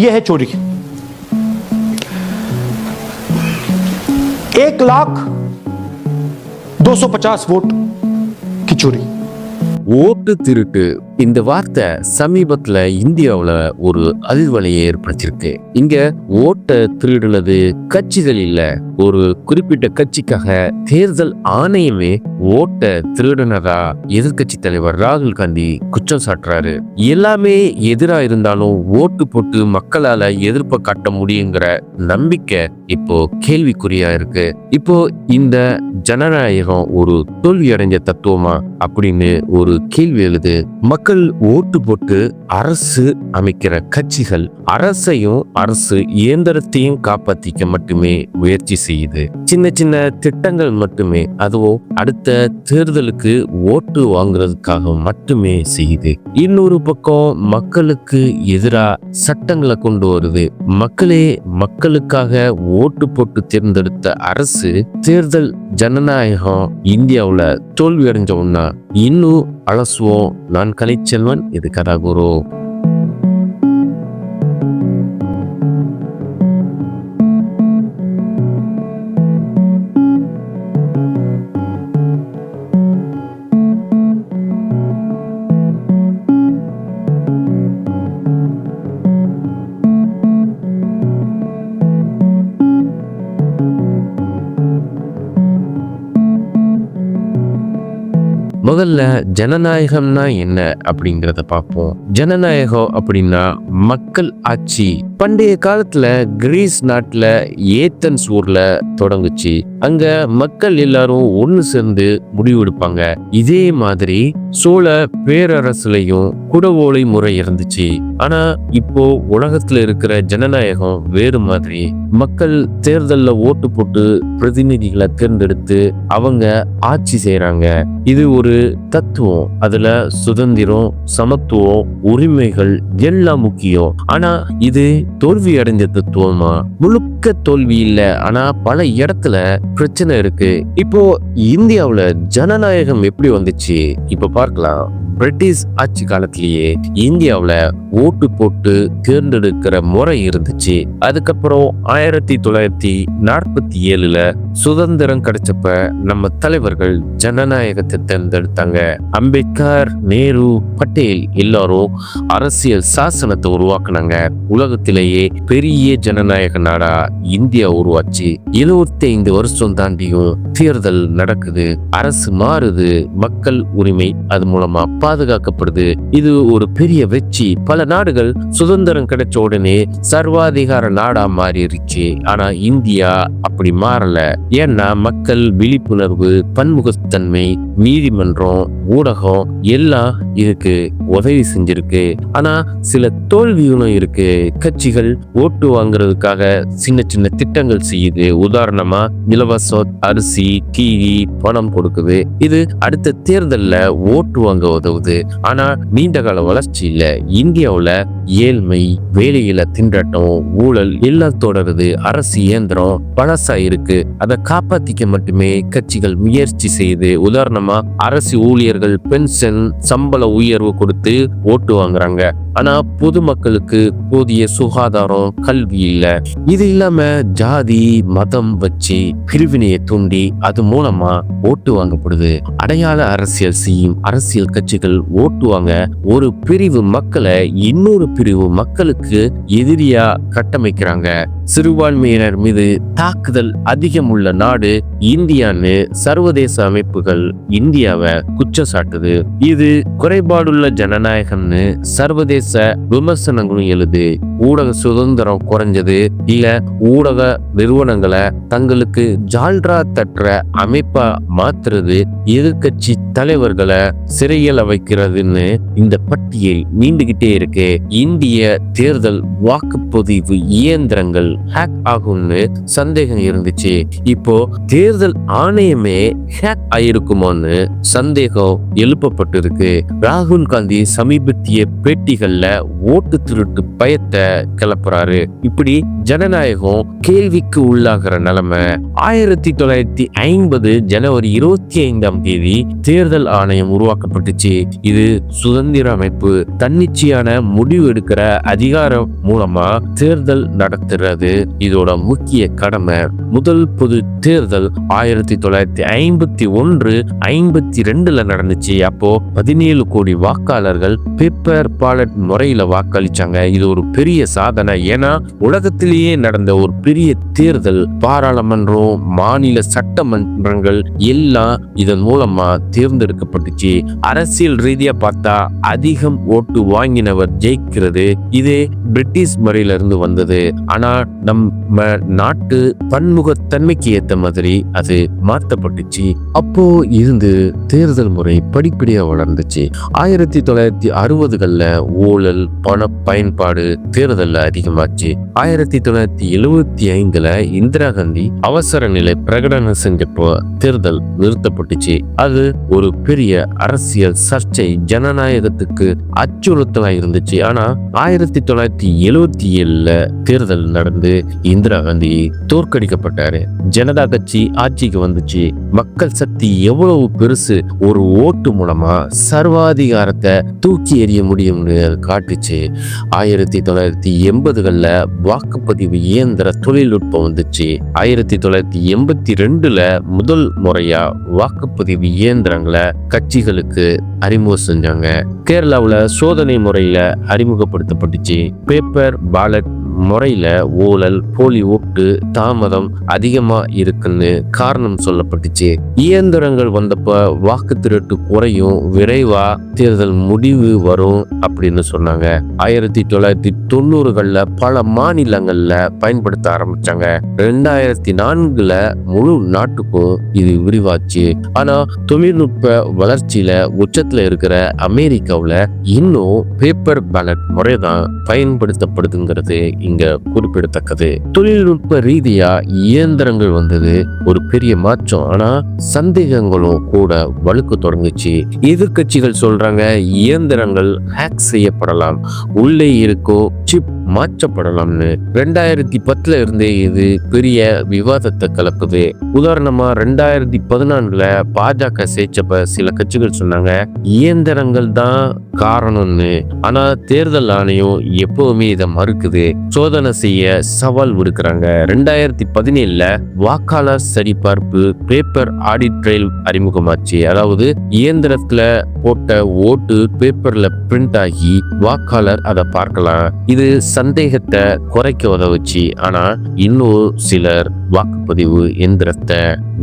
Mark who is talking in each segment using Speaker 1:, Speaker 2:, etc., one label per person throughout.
Speaker 1: यह है चोरी। 1,250,000 वोट की चोरी।
Speaker 2: ஓட்டு திருட்டு இந்த வார்த்தை சமீபத்துல இந்தியாவுல ஒரு அதிர்வலையை ஏற்படுத்தியிருக்கு. இங்க ஓட்டை திருடுனது கட்சிகள் இல்ல, ஒரு குறிப்பிட்ட கட்சிக்காக தேர்தல் ஆணையமே ஓட்டை திருடுனதா எதிர்கட்சி தலைவர் ராகுல் காந்தி குற்றம் சாட்டுறாரு. எல்லாமே எதிரா இருந்தாலும் ஓட்டு போட்டு மக்களால எதிர்ப்பை காட்ட முடியுங்கிற நம்பிக்கை இப்போ கேள்விக்குறியா இருக்கு. இப்போ இந்த ஜனநாயகம் ஒரு தோல்வி அடைஞ்ச தத்துவமா அப்படின்னு ஒரு கேள்வி எழுது. மக்கள் ஓட்டு போட்டு அரசு அமைக்கிற கட்சிகள் அரசையும் அரசு இயந்திரத்தையும் காப்பாத்திக்க மட்டுமே முயற்சி செய்யுது. சின்ன சின்ன திட்டங்கள் மட்டுமே, அதுவும் அடுத்த தேர்தலுக்கு ஓட்டு வாங்குறதுக்காக மட்டுமே செய்யுது. இன்னொரு பக்கம் மக்களுக்கு எதிராக சட்டங்களை கொண்டு வருது. மக்களே மக்களுக்காக ஓட்டு போட்டு தேர்ந்தெடுத்த அரசு தேர்தல் ஜனநாயகம் இந்தியாவுல தோல்வி அடைஞ்ச ஒன்னா இன்னும் அலசுவோம். நான் கலைச்செல்வன், இது கதாகுரு. முதல்ல ஜனநாயகம்னா என்ன அப்படிங்கிறத பார்ப்போம். ஜனநாயகம் அப்படின்னா மக்கள் ஆட்சி. பண்டைய காலத்துல கிரீஸ் நாட்டுல ஏத்தன்ஸ் ஊர்ல தொடங்குச்சு. அங்க மக்கள் எல்லாரும் ஒண்ணு சேர்ந்து முடிவெடுப்பாங்க. இதே மாதிரி சோழ பேரரசுலையும் குடவோலை முறை இருந்துச்சு. ஆனா இப்போ உலகத்துல இருக்கிற ஜனநாயகம் வேறு மாதிரி. மக்கள் தேர்தல்ல ஓட்டு போட்டு பிரதிநிதிகளை தேர்ந்தெடுத்து அவங்க ஆட்சி செய்யறாங்க. இது ஒரு தத்துவம். அதுல சுதந்திரம், சமத்துவம், உரிமைகள் எல்லாம் முக்கியம். ஆனா இது தோல்வி அடைஞ்ச தத்துவமா? முழுக்க தோல்வி இல்ல, ஆனா பல இடத்துல பிரச்சனை இருக்கு. இப்போ இந்தியாவுல ஜனநாயகம் எப்படி வந்துச்சு இப்ப பார்க்கலாம். பிரிட்டிஷ் ஆட்சி காலத்திலேயே இந்தியாவுல ஓட்டு போட்டு தேர்ந்தெடுக்கிற முறை இருந்துச்சு. அதுக்கப்புறம் 1947 சுதந்திரம் கிடைச்சப்ப நம்ம தலைவர்கள் ஜனநாயகத்தை தேர்ந்தெடுத்தாங்க. அம்பேத்கர், நேரு, பட்டேல் எல்லாரும் அரசியல் சாசனத்தை உருவாக்குனாங்க. உலகத்திலேயே பெரிய ஜனநாயக நாடா இந்தியா உருவாச்சு. 75 வருஷம் தாண்டியும் தேர்தல் நடக்குது, அரசு மாறுது, மக்கள் உரிமை அது மூலமா பாதுகாக்கப்படுது. இது ஒரு பெரிய வெற்றி. பல நாடுகள் சுதந்திரம் கிடைச்ச உடனே சர்வாதிகார நாடா மாறிடுச்சு. ஆனா இந்தியா அப்படி மாறல. ஏன்னா மக்கள் விழிப்புணர்வு, பன்முகத்தன்மை, நீதிமன்றம், ஊடகம் எல்லாம் இதுக்கு உதவி செஞ்சிருக்கு. ஆனா சில தோல்விகளும் இருக்கு. கட்சிகள் ஓட்டு வாங்குறதுக்காக சின்ன சின்ன திட்டங்கள் செய்யுது. உதாரணமா இலவச அரிசி, டிவி, பணம் கொடுக்குது. இது அடுத்த தேர்தல்ல ஓட்டு வாங்க உதவுது. ஆனா நீண்ட கால வளர்ச்சி இல்ல. இந்தியாவுல ஏழ்மை, வேலையில திண்டாட்டம், ஊழல் எல்லாம் தொடருது. அரசு இயந்திரம் பழசா இருக்கு. அதை காப்பாத்திக்க மட்டுமே கட்சிகள் முயற்சி செய்யுது. உதாரணமா அரசு ஊழியர்கள் பென்ஷன், சம்பள உயர்வு கொடுத்து ஓட்டு வாங்குறாங்க. ஆனா பொதுமக்களுக்கு போதிய சுகாதாரம், கல்வி இல்ல. இது இல்லாம ஜாதி, மதம் வச்சு பிரிவினையை தூண்டி அது மூலமா ஓட்டு வாங்கப்படுது. அடையாள அரசியல் செய்யும் அரசியல் கட்சிகள் ஓட்டு வாங்க ஒரு பிரிவு மக்களை இன்னொரு பிரிவு மக்களுக்கு எதிரியா கட்டமைக்கிறாங்க. சிறுபான்மையினர் மீது தாக்குதல் அதிகம் உள்ள நாடு இந்தியான்னு சர்வதேச அமைப்புகள் இந்தியாவை குற்றம் சாட்டுது. இது குறைபாடுள்ள ஜனநாயகம்னு சர்வதேச விமர்சனங்களும் எழுது. ஊடக சுதந்திரம் குறைஞ்சது இல்ல ஊடக நிறுவனங்களை தங்களுக்கு ஜால்ரா தட்டுற அமைப்பா மாத்துறது, எதிர்கட்சி தலைவர்களை சிறையில் வைக்கிறதுன்னு இந்த பட்டியல் நீண்டுகிட்டே இருக்கு. இந்திய தேர்தல் வாக்குப்பதிவு இயந்திரங்கள் ஹேக் ஆகும்னு சந்தேகம் இருந்துச்சு. இப்போ தேர்தல் ஆணையமே ஹேக் ஆயிருக்குமோன்னு சந்தேகம் எழுப்பப்பட்டிருக்கு. ராகுல் காந்தி சமீபத்திய பேட்டிகள்ல ஓட்டு திருட்டு பயத்தை கிளப்புறாரு. இப்படி ஜனநாயகம் கேள்விக்கு உள்ளாகிற நிலைமை. 1950 ஜனவரி 25 தேர்தல் ஆணையம் உருவாக்கப்பட்டுச்சு. இது சுதந்திர அமைப்பு, தன்னிச்சையான முடிவு எடுக்கிற அதிகாரம் மூலமா தேர்தல் நடத்துறது இதோட முக்கிய கடமை. முதல் பொது தேர்தல் 1951-52 நடந்துச்சு. அப்போ 17 கோடி வாக்காளர்கள் பேப்பர் பாலட் முறையில வாக்களிச்சாங்க. இது ஒரு பெரிய சாதனை. ஏன்னா உலகத்திலேயே நடந்த ஒரு பெரிய தேர்தல். பாராளுமன்றம், மாநில சட்டமன்றங்கள் எல்லாம் இதன் மூலமா தேர்ந்தெடுக்கப்பட்டுச்சு. அரசியல் ரீதியா பார்த்தா அதிகம் ஓட்டு வாங்கினவர் ஜெயிக்கிறது. இதே பிரிட்டிஷ் முறையில இருந்து வந்தது. ஆனா நம்ம நாட்டு பன்முகத்தன்மைக்கு ஏத்த மாதிரி அது மாற்றப்பட்டுச்சு. அப்போ இருந்து தேர்தல் முறை படிப்படியா வளர்ந்துச்சு. 1960களில் ஊழல், பண பயன்பாடு தேர்தல்ல அதிகமாச்சு. 1975 இந்திரா காந்தி அவசர நிலை பிரகடனம் செஞ்சப்போ தேர்தல் நிறுத்தப்பட்டுச்சு. அது ஒரு பெரிய அரசியல் சர்ச்சை, ஜனநாயகத்துக்கு அச்சுறுத்தலா இருந்துச்சு. ஆனா 1977 தேர்தல் நடந்து இந்திரா காந்தி தோற்கடிக்கப்பட்டாரு. ஜனதா கட்சி ஆட்சிக்கு வந்துச்சு. மக்கள் சக்தி எவ்வளவு பெருசு, ஒரு ஓட்டு மூலமா சர்வாதிகாரத்தை தூக்கி எறிய முடியும்னு காட்டுச்சு. 1980களில் வாக்குப்பதிவு இயந்திர தொழில்நுட்பம் வந்துச்சு. 1982 முதல் முறையா வாக்குப்பதிவு இயந்திரங்களை கட்சிகளுக்கு அறிமுகம் செஞ்சாங்க. கேரளாவுல சோதனை முறையில அறிமுகப்படுத்தப்பட்டுச்சு. பேப்பர் பாலட் முறையில ஊழல், போலி ஓட்டு தாமதம் அதிகமா இருக்குன்னு காரணம் சொல்லப்பட்டுச்சு. இயந்திரங்கள் வந்தப்ப வாக்கு திருட்டு குறையும், விரைவா தேர்தல் முடிவு வரும் அப்படின்னு சொன்னாங்க. 1990களில் பல மாநிலங்கள்ல பயன்படுத்த ஆரம்பிச்சாங்க. 2004 முழு நாட்டுக்கும் இது விரிவாச்சு. ஆனா தொழில்நுட்ப வளர்ச்சியில உச்சத்துல இருக்கிற அமெரிக்காவுல இன்னும் பேப்பர் பேலட் முறைதான் பயன்படுத்தப்படுதுங்கிறது இங்க குறிப்பிடத்தக்கது. தொழில்நுட்ப ரீதியா இயந்திரங்கள் வந்தது ஒரு பெரிய மாற்றம். ஆனா சந்தேகங்களும் கூட வலுக்க தொடங்குச்சு. எதிர்கட்சிகள் சொல்றாங்க இயந்திரங்கள் ஹேக் செய்யப்படலாம், உள்ளே இருக்கோ சிப் மாற்றப்படலாம்னு. 2010 இருந்தே இது பெரிய விவாதத்தை கலப்புது. உதாரணமா 2014 பாஜக சேர்ச்சப்ப சில கட்சிகள் சொன்னாங்க இயந்திரங்கள் தான் காரணம்னு. ஆனா தேர்தல் ஆணையம் எப்பவுமே இதை மறுக்குது, சோதனை செய்ய சவால் விடுக்கிறாங்க. 2017 வாக்காளர் சரிபார்ப்பு பேப்பர் ஆடிட் ட்ரையல் அறிமுகமாச்சு. அதாவது இயந்திரத்துல போட்ட ஓட்டு பேப்பர்ல பிரிண்ட் ஆகி வாக்காளர் அதை பார்க்கலாம். இது சந்தேகத்தை குறைக்க உதவுச்சு. ஆனா இன்னும் சிலர் வாக்குப்பதிவு எந்திரத்தை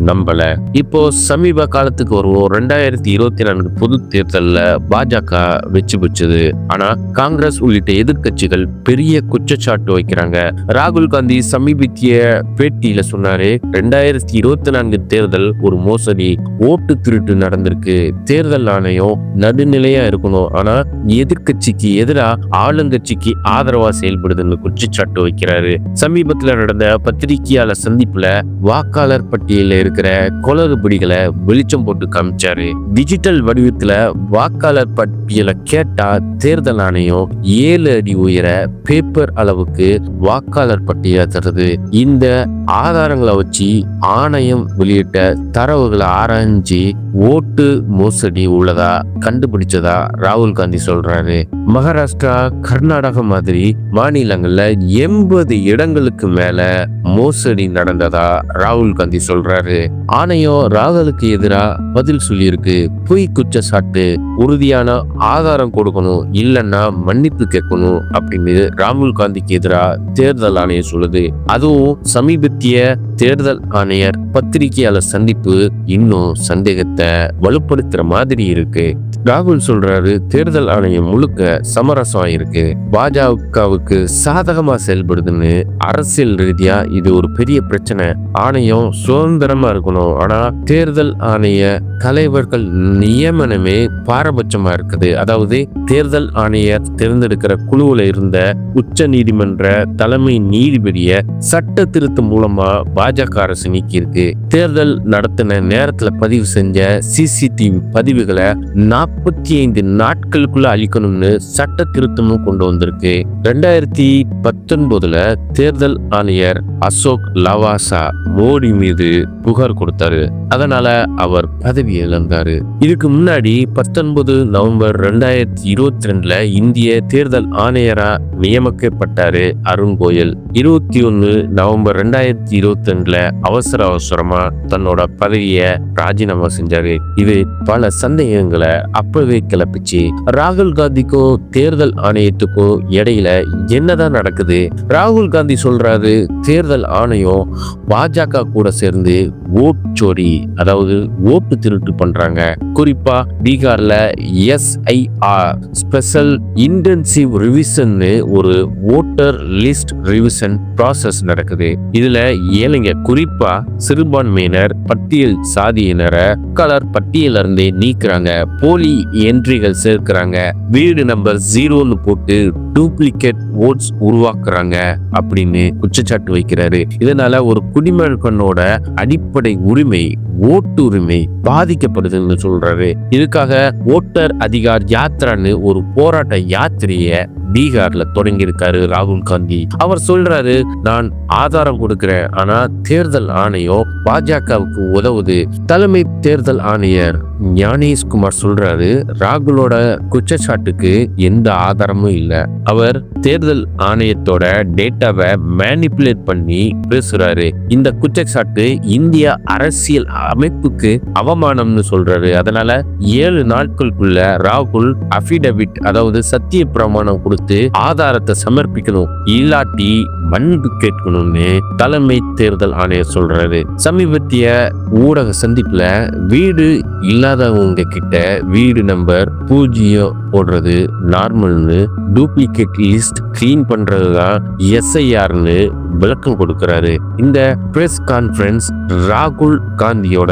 Speaker 2: நம்பல. இப்போ சமீப காலத்துக்கு வருவோம். 2024 பொது தேர்தல்ல பாஜக வெற்றி பெற்றது. ஆனா காங்கிரஸ் உள்ளிட்ட எதிர்கட்சிகள் பெரிய குற்றச்சாட்டு வைக்கிறாங்க. ராகுல் காந்தி சமீபத்திய பேட்டியில சொன்னாரு 2024 தேர்தல் ஒரு மோசடி, ஓட்டு திருட்டு நடந்திருக்கு, தேர்தல் ஆணையம் நடுநிலையா இருக்கணும், ஆனா எதிர்கட்சிக்கு எதிராக ஆளுங்கட்சிக்கு ஆதரவா செயல்படுதுன்னு குற்றச்சாட்டு வைக்கிறாரு. சமீபத்துல நடந்த பத்திரிகையாளர் சந்திப்புல வாக்காளர் பட்டியலில் இருக்கிற குளறுபடிகளை வெளிச்சம் போட்டு காமிச்சாரு. டிஜிட்டல் வடிவத்துல வாக்காளர் பட்டியலை கேட்டா தேர்தல் ஆணையம் 7 அடி உயர பேப்பர் அளவுக்கு வாக்காளர் பட்டியலை தருது. இந்த ஆதாரங்களை வச்சு ஆணையம் வெளியிட்ட தரவுகளை ஆராய்ச்சி ஓட்டு மோசடி உள்ளதா கண்டுபிடிச்சதா ராகுல் காந்தி சொல்றாரு. மகாராஷ்டிரா, கர்நாடகா மாதிரி மாநிலங்கள்ல 80 இடங்களுக்கு மேல மோசடி நடந்ததா ராகுல் காந்தி சொல்றாரு. ஆணையம் ராகுலுக்கு எதிராக பதில் சொல்லியிருக்கு. பொய் குற்றச்சாட்டு, உறுதியான ஆதாரம் கொடுக்கணும், இல்லைன்னா மன்னிப்பு கேட்கணும் அப்படின்னு ராகுல் காந்திக்கு எதிராக தேர்தல் ஆணையம் சொல்லுது. அதுவும் சமீபத்திய தேர்தல் ஆணையர் பத்திரிகையாளர் சந்திப்பு இன்னும் சந்தேகத்தை வலுப்படுத்துற மாதிரி இருக்கு. ராகுல் சொல்றாரு, தேர்தல் ஆணையம் முழுக்க சமரசம் இருக்கு, பாஜகவுக்கு சாதகமா செயல்படுதுன்னு. அரசியல் ரீதியா இது ஒரு பெரிய பிரச்சனை. ஆணையம் சுதந்திரமா இருக்கணும், ஆனா தேர்தல் ஆணைய தலைவர்கள் நியமனமே பாரபட்சமா இருக்குது. அதாவது தேர்தல் ஆணையர் தேர்ந்தெடுக்கிற குழுவுல இருந்த உச்ச நீதிமன்ற தலைமை நீதிபதிய சட்ட திருத்தம் மூலமா பாஜக அரசு நீக்கி இருக்கு. தேர்தல் நடத்தின நேரத்துல பதிவு செஞ்ச சிசிடிவி பதிவுகளை 45 நாட்களுக்குள்ள அளிக்கணும்னு சட்ட திருத்தமும் கொண்டு வந்திருக்கு. 2019 தேர்தல் ஆணையர் அசோக் லவாசா மோடி மீது புகார் கொடுத்தாரு. அதனால அவர் பதவி இழந்தாரு. இதுக்கு முன்னாடி 19 நவம்பர் 2022 இந்திய தேர்தல் ஆணையரா நியமிக்கப்பட்டாரு அருண் கோயல். 21 நவம்பர் 2022 அவசரமா தன்னோட பதவியை ராஜினாமா செஞ்சாரு. இது பல சந்தேகங்களை அப்பவே கிளப்பிச்சு. ராகுல் காந்திக்கும் தேர்தல் ஆணையத்துக்கும் இடையில என்னதான் நடக்குது? ராகுல் காந்தி சொல்றாரு, தேர்தல் ஆணையம் பாஜக கூட சேர்ந்து ஓட்சோரி, அதாவது ஓட்டு திருட்டு பண்றாங்க. குறிப்பா பீகார்ல SIR ஸ்பெஷல் இன்டென்சிவ் ரிவிஷன் ஒரு ஓட்டர் லிஸ்ட் ரிவிஷன் ப்ராசஸ் நடக்குது. இதுல ஏழைங்க, குறிப்பா சிறுபான்மையினர், பட்டியல் சாதியினரை கலர் பட்டியல இருந்தே நீக்குறாங்க, போலி என்ட்ரிகள் சேர்க்கிறாங்க, வீடு நம்பர் 0ன்னு போட்டு டூப்ளிகேட் ஓட்ஸ் உருவாக்குறாங்க அப்படின்னு குற்றச்சாட்டு வைக்கிறாரு. இதனால ஒரு குடிமகனோட அடிப்படை உரிமை, ஓட்டு உரிமை பாதிக்கப்படுதுன்னு சொல்றாரு. இதுக்காக ஓட்டர் அதிகார் யாத்திரான்னு ஒரு போராட்ட யாத்திரைய பீகார்ல தொடங்கி இருக்காரு ராகுல் காந்தி. அவர் சொல்றாரு, நான் ஆதாரம் கொடுக்கிறேன், ஆனா தேர்தல் ஆணையம் பாஜகவுக்கு உதவுது. தலைமை தேர்தல் ஆணையர் ஞானேஷ்குமார் சொல்றாரு, ராகுலோட குற்றச்சாட்டுக்கு எந்த ஆதாரமும் இல்ல. அவர் தேர்தல் ஆணையத்தோட டேட்டாவை மேனிபுலேட் பண்ணி பேசுறாரு. இந்த குற்றச்சாட்டு இந்திய அரசியல் அமைப்புக்கு அவமானம்னு சொல்றாரு. அதனால 7 நாட்களுக்குள்ள ராகுல் அபிடவிட், அதாவது சத்திய பிரமாணம் கொடுத்து ஆதாரத்தை சமர்ப்பிக்கணும், இல்லாட்டி மன்னிப்பு கேட்கணும்னு தலைமை தேர்தல் ஆணையர் சொல்றாரு. சமீபத்திய ஊடக சந்திப்புல வீடு இல்லாதவங்க கிட்ட வீடு நம்பர் 0 போடுறது நார்மல்னு, டூப்ளிகேட் லிஸ்ட் கிளீன் பண்றதுதான் SIRன்னு விளக்கம் கொடுக்கிறாரு. இந்த பிரஸ் கான்ஃபரன்ஸ் ராகுல் காந்தியோட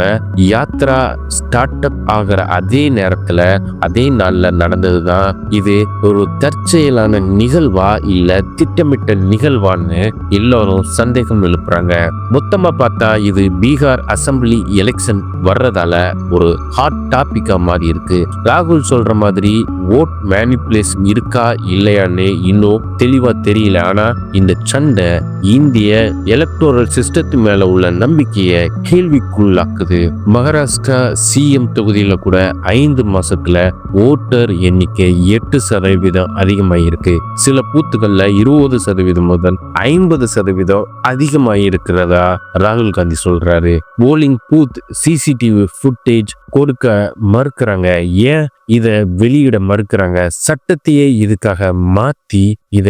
Speaker 2: யாத்ரா ஸ்டார்ட் அப் ஆகிற அதே நேரத்துல அதே நாள்ல நடந்ததுதான். இது ஒரு தற்செயலான நிகழ்வா இல்ல திட்டமிட்ட நிகழ்வான்னு எல்லாரும் சந்தேகம் எழுப்புறாங்க. மொத்தமா பார்த்தா இது பீகார் அசம்பிளி எலெக்ஷன் வர்றதால ஒரு ஹாட் டாபிக்கா மாறி இருக்கு. ராகுல் சொல்ற மாதிரி ஓட் மேனிபுலேஷன் இருக்கா இல்லையான்னு இன்னும் தெளிவா தெரியல. ஆனா இந்த சண்டை இந்திய எலக்டோரல் சிஸ்டத்து மேல உள்ள நம்பிக்கையை கேள்விக்குள்ளாக்குது. மகாராஷ்டிரா CM தொகுதியில கூட 5 மாசத்துல ஓட்டர் எண்ணிக்கை 8% அதிகமாயிருக்கு. சில பூத்துக்கள்ல 20% முதல் 50% அதிகமாயிருக்கிறதா ராகுல் காந்தி சொல்றாரு. போலிங் பூத் CCTV ஃபுட்டேஜ் கொடுக்க மறுக்கிறாங்க. ஏன் இத வெளியிட மறுக்கிறாங்க? சட்டத்தையே இதுக்காக மாத்தி இத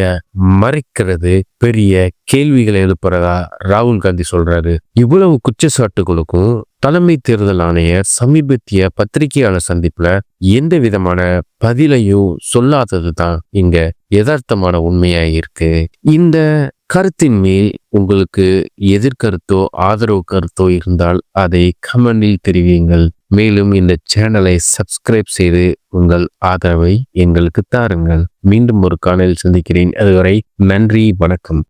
Speaker 2: மறைக்கிறது பெரிய கேள்விகளை எழுப்புறதா ராகுல் காந்தி சொல்றாரு. இவ்வளவு குற்றச்சாட்டுகளுக்கும் தலைமை தேர்தல் ஆணையர் சமீபத்திய பத்திரிகையாளர் சந்திப்புல எந்த விதமான பதிலையும் சொல்லாதது தான் இங்க யதார்த்தமான உண்மையா இருக்கு. இந்த கருத்தின் மேல் உங்களுக்கு எதிர்கருத்தோ ஆதரவு கருத்தோ இருந்தால் அதை கமெண்டில் தெரிவியுங்கள். மேலும் இந்த சேனலை சப்ஸ்கிரைப் செய்து உங்கள் ஆதரவை எங்களுக்கு தாருங்கள். மீண்டும் ஒரு காணொளியில் சந்திக்கிறேன். அதுவரை நன்றி, வணக்கம்.